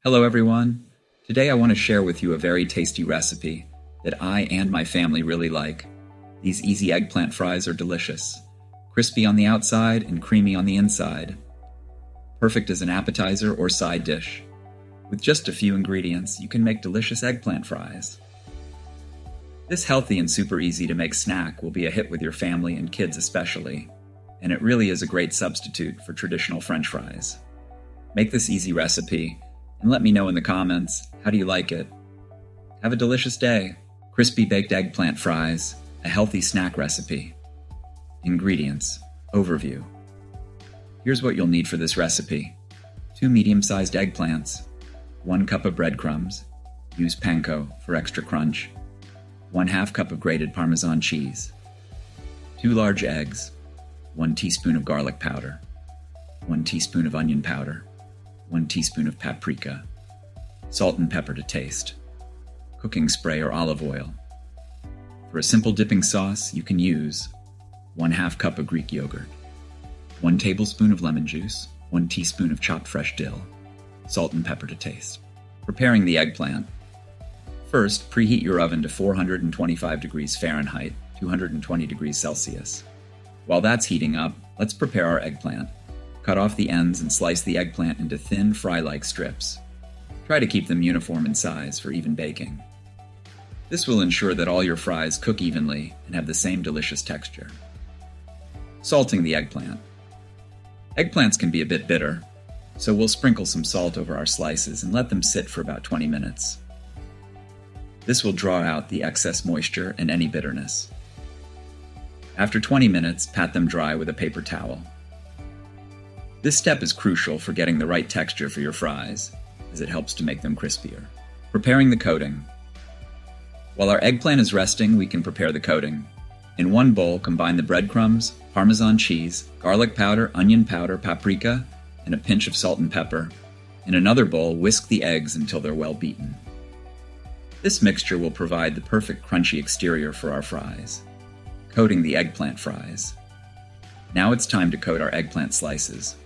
Hello everyone! Today I want to share with you a very tasty recipe that I and my family really like. These easy eggplant fries are delicious. Crispy on the outside and creamy on the inside. Perfect as an appetizer or side dish. With just a few ingredients, you can make delicious eggplant fries. This healthy and super easy to make snack will be a hit with your family and kids especially, and it really is a great substitute for traditional French fries. Make this easy recipe and let me know in the comments, how do you like it? Have a delicious day. Crispy baked eggplant fries, a healthy snack recipe. Ingredients. Overview. Here's what you'll need for this recipe. 2 medium-sized eggplants, 1 cup of breadcrumbs, use panko for extra crunch, 1/2 cup of grated Parmesan cheese, 2 large eggs, 1 teaspoon of garlic powder, 1 teaspoon of onion powder, 1 teaspoon of paprika, salt and pepper to taste, cooking spray or olive oil. For a simple dipping sauce, you can use 1/2 cup of Greek yogurt, 1 tablespoon of lemon juice, 1 teaspoon of chopped fresh dill, salt and pepper to taste. Preparing the eggplant. First, preheat your oven to 425 degrees Fahrenheit, 220 degrees Celsius. While that's heating up, let's prepare our eggplant. Cut off the ends and slice the eggplant into thin, fry-like strips. Try to keep them uniform in size for even baking. This will ensure that all your fries cook evenly and have the same delicious texture. Salting the eggplant. Eggplants can be a bit bitter, so we'll sprinkle some salt over our slices and let them sit for about 20 minutes. This will draw out the excess moisture and any bitterness. After 20 minutes, pat them dry with a paper towel. This step is crucial for getting the right texture for your fries, as it helps to make them crispier. Preparing the coating. While our eggplant is resting, we can prepare the coating. In one bowl, combine the breadcrumbs, Parmesan cheese, garlic powder, onion powder, paprika, and a pinch of salt and pepper. In another bowl, whisk the eggs until they're well beaten. This mixture will provide the perfect crunchy exterior for our fries. Coating the eggplant fries. Now it's time to coat our eggplant slices.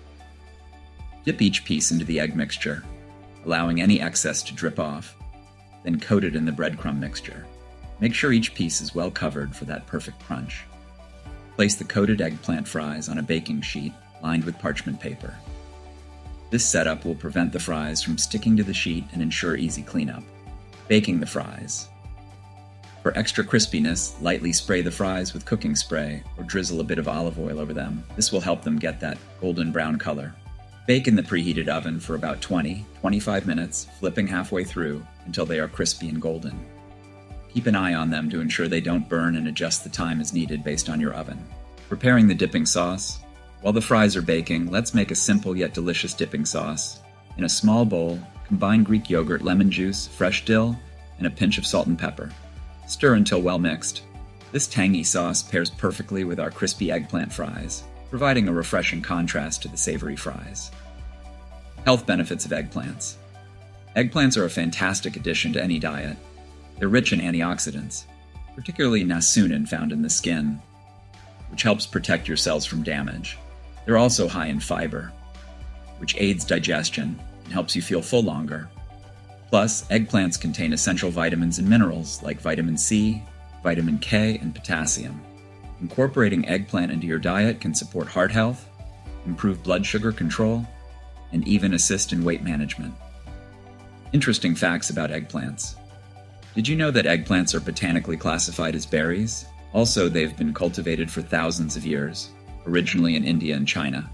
Dip each piece into the egg mixture, allowing any excess to drip off, then coat it in the breadcrumb mixture. Make sure each piece is well covered for that perfect crunch. Place the coated eggplant fries on a baking sheet lined with parchment paper. This setup will prevent the fries from sticking to the sheet and ensure easy cleanup. Baking the fries. For extra crispiness, lightly spray the fries with cooking spray or drizzle a bit of olive oil over them. This will help them get that golden brown color. Bake in the preheated oven for about 20-25 minutes, flipping halfway through until they are crispy and golden. Keep an eye on them to ensure they don't burn and adjust the time as needed based on your oven. Preparing the dipping sauce. While the fries are baking, let's make a simple yet delicious dipping sauce. In a small bowl, combine Greek yogurt, lemon juice, fresh dill, and a pinch of salt and pepper. Stir until well mixed. This tangy sauce pairs perfectly with our crispy eggplant fries, providing a refreshing contrast to the savory fries. Health benefits of eggplants. Eggplants are a fantastic addition to any diet. They're rich in antioxidants, particularly niacin found in the skin, which helps protect your cells from damage. They're also high in fiber, which aids digestion and helps you feel full longer. Plus, eggplants contain essential vitamins and minerals like vitamin C, vitamin K, and potassium. Incorporating eggplant into your diet can support heart health, improve blood sugar control, and even assist in weight management. Interesting facts about eggplants. Did you know that eggplants are botanically classified as berries? Also, they've been cultivated for thousands of years, originally in India and China.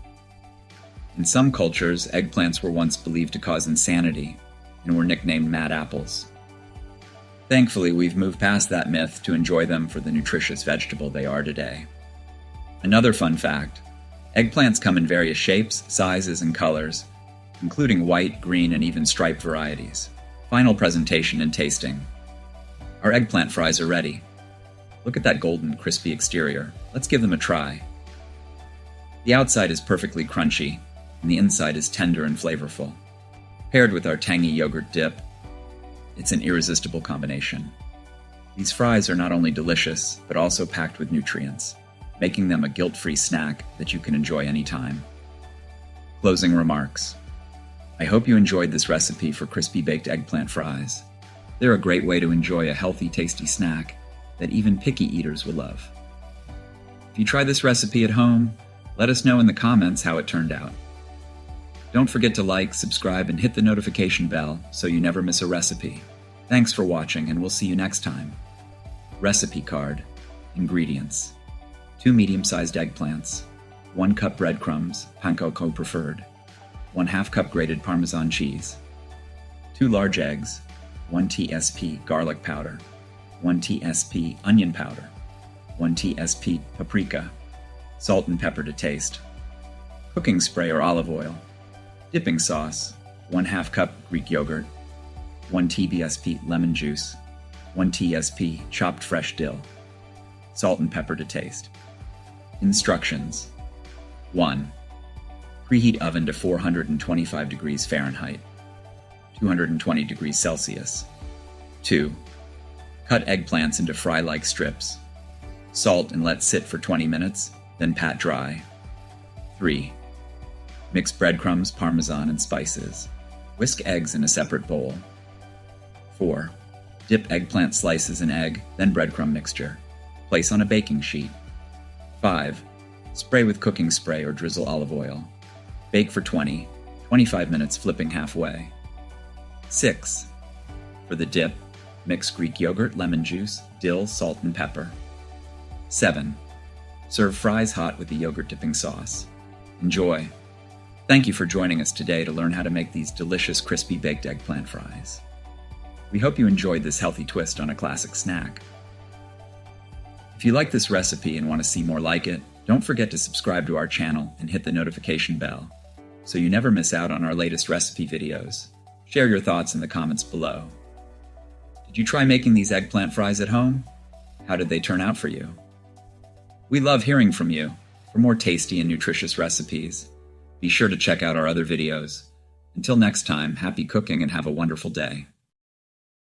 In some cultures, eggplants were once believed to cause insanity and were nicknamed mad apples. Thankfully, we've moved past that myth to enjoy them for the nutritious vegetable they are today. Another fun fact, eggplants come in various shapes, sizes, and colors, including white, green, and even striped varieties. Final presentation and tasting. Our eggplant fries are ready. Look at that golden, crispy exterior. Let's give them a try. The outside is perfectly crunchy, and the inside is tender and flavorful. Paired with our tangy yogurt dip, it's an irresistible combination. These fries are not only delicious, but also packed with nutrients, making them a guilt-free snack that you can enjoy anytime. Closing remarks. I hope you enjoyed this recipe for crispy baked eggplant fries. They're a great way to enjoy a healthy, tasty snack that even picky eaters will love. If you try this recipe at home, let us know in the comments how it turned out. Don't forget to like, subscribe, and hit the notification bell so you never miss a recipe. Thanks for watching, and we'll see you next time. Recipe card. Ingredients: 2 medium-sized eggplants, 1 cup breadcrumbs, panko preferred, 1/2 cup grated Parmesan cheese, 2 large eggs, 1 tsp garlic powder, 1 tsp onion powder, 1 tsp paprika, salt and pepper to taste, cooking spray or olive oil, dipping sauce, 1/2 cup Greek yogurt, 1 tsp lemon juice, 1 tsp chopped fresh dill, salt and pepper to taste. Instructions: 1. Preheat oven to 425 degrees Fahrenheit, 220 degrees Celsius. 2. Cut eggplants into fry-like strips. Salt and let sit for 20 minutes, then pat dry. 3. Mix breadcrumbs, Parmesan, and spices. Whisk eggs in a separate bowl. 4. Dip eggplant slices in egg, then breadcrumb mixture. Place on a baking sheet. 5. Spray with cooking spray or drizzle olive oil. Bake for 20-25 minutes, flipping halfway. 6. For the dip, mix Greek yogurt, lemon juice, dill, salt, and pepper. 7. Serve fries hot with the yogurt dipping sauce. Enjoy! Thank you for joining us today to learn how to make these delicious crispy baked eggplant fries. We hope you enjoyed this healthy twist on a classic snack. If you like this recipe and want to see more like it, don't forget to subscribe to our channel and hit the notification bell so you never miss out on our latest recipe videos. Share your thoughts in the comments below. Did you try making these eggplant fries at home? How did they turn out for you? We love hearing from you. For more tasty and nutritious recipes, be sure to check out our other videos. Until next time, happy cooking and have a wonderful day.